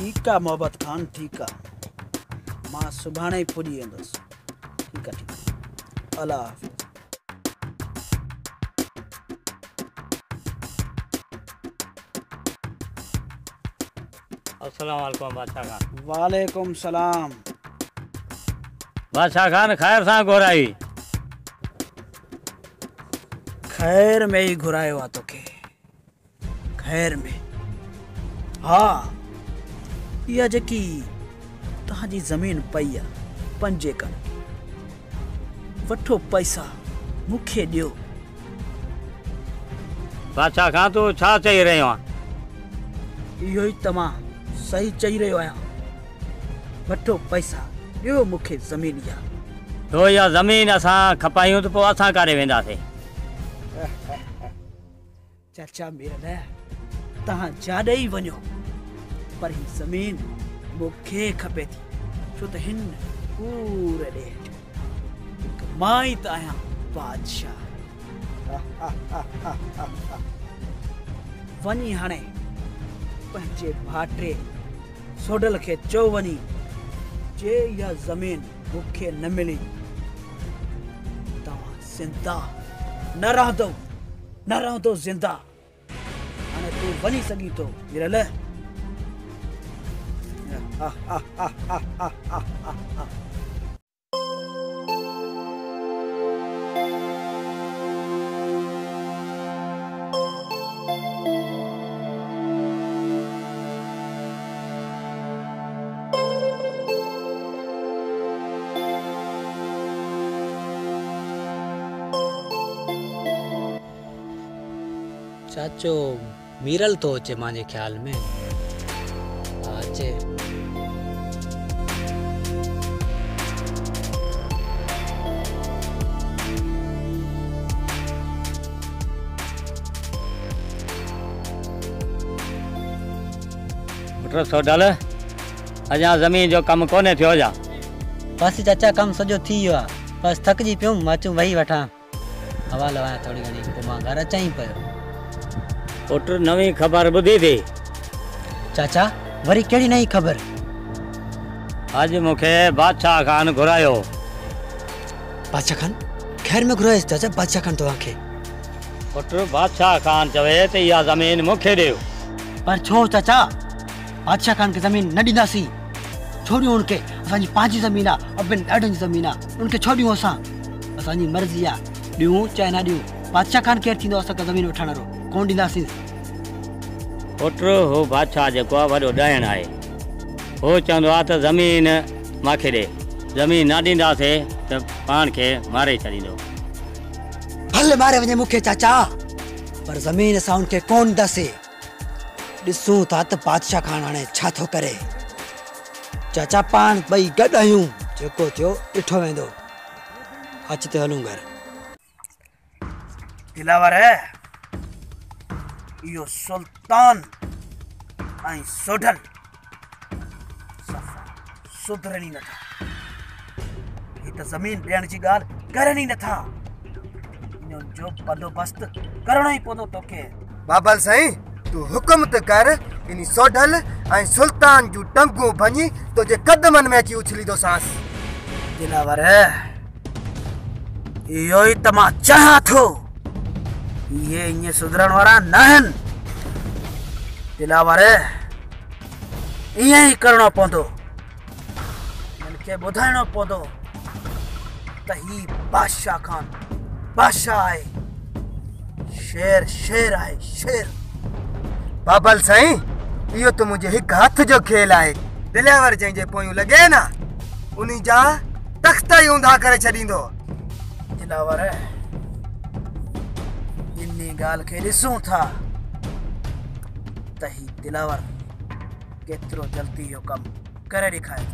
ठीक है मोहब्बत खान, ठीक है। मां सुभाणे ही पुजी वेंदुसि। ठीक है, ठीक है। अल्लाह हाफ़िज़। अस्सलाम वालेकुम बादशाह खान। वालेकुम सलाम। बादशाह खान खैर सां घुराई? खैर में ही घुरायो आहे तोखे, खैर में। हाँ, इहा जेकी तव्हांजी ज़मीन पई आहे 5 एकड़, वठो पैसा मूंखे ॾियो। बादशाह खान तूं छा चई रहियो आहे? इहो ई तमां सही चई रहियो आहियां। वठो पैसा ॾियो मूंखे ज़मीन इहा। तो इहा ज़मीन असां खपायूं त पोइ असां काॾे वेंदासीं? चाचा मेरा तव्हां जाॾे ई वञो, पर ही ज़मीन मूंखे खपे थी, छो त हिन पूरे ॾेढ हिकु मां ई त आहियां बादशाह। वञी हाणे पंहिंजे भाटे सोडल खे चओ वञी, जे इहा ज़मीन मूंखे न मिली तव्हां ज़िंदा न रहंदो ज़िंदा। हाणे तूं वञी सघीं थो विरल। चाचो मीरल तो अचे मांजे ख्याल में। अचे पुट सोडल, अञा ज़मीन जो कमु कोन्हे थियो जा? बस चाचा कम सॼो थी वियो आहे, बस थकिजी पियुमि, मां चयुमि वेही वठां हवा लवायां थोड़ी घणी, पोइ मां घर अचां ई पियो। पुट नवी ख़बर ॿुधी थी? चाचा वरी कहिड़ी नई ख़बर? अॼु मूंखे बादशाह खान घुरायो। बादशाह खान खैर में घुरायोसि चाचा? बादशाह खान तव्हांखे? पुट बादशाह खान चवे त इहा ज़मीन मूंखे ॾियो। पर छो चाचा? बादशाह खान खे ज़मीन न ॾींदासीं, छो ॾियूं उनखे? असांजी पंहिंजी ज़मीन आहे, अबिन ॾाढनि जी ज़मीन आहे, उनखे छो ॾियूं असां? असांजी मर्ज़ी आहे, ॾियूं चाहे न ॾियूं। बादशाह खान केरु थींदो असांखे ज़मीन वठण वारो? कोन ॾींदासीं। पुट हो बादशाह जेको आहे वॾो ॾायण आहे, हो चवंदो आहे त ज़मीन मूंखे ॾे, ज़मीन न ॾींदासीं त पाण खे मारे छॾींदो। भले मारे वञे मूंखे चाचा, पर ज़मीन असां उनखे कोन ॾींदासीं। ॾिसूं था त बादशाह खान हाणे छा थो करे। चाचा पाण ॿई गॾु आहियूं, जेको थियो ॾिठो वेंदो। अच ते हलूं घर। दिलावर इहो सुल्तान ऐं सोडल सुधरनि ई नथा। ही त ज़मीन ॾियण जी ॻाल्हि करनि ई नथा। इन्हनि जो बंदोबस्त करणो ई पवंदो तोखे। बाबल साईं, तू हुकुम त कर, इन सोडल ऐं सुल्तान जूं टंगूं भञी तुंहिंजे कदमनि में अची उछली थो सांस। दिलावर इहो ई त मां चाहियां थो। ये ईअं सुधरण वारा न आहिनि। दिलावर ईअं ई करणो पवंदो। इनखे ॿुधाइणो पवंदो त ही बादशाह खान बादशाह आहे, शेर शेर आहे, शेर। बाबल साईं, इहो त मुंहिंजे हिकु हथ जो खेल आहे। दिलावर जंहिंजे पोयूं लॻे न, उन्ही जा तख़्त ई ऊंधा करे छॾींदो। दिलावर इन्ही ॻाल्हि खे ॾिसूं था त ही दिलावर केतिरो जल्दी इहो कमु करे ॾेखारे।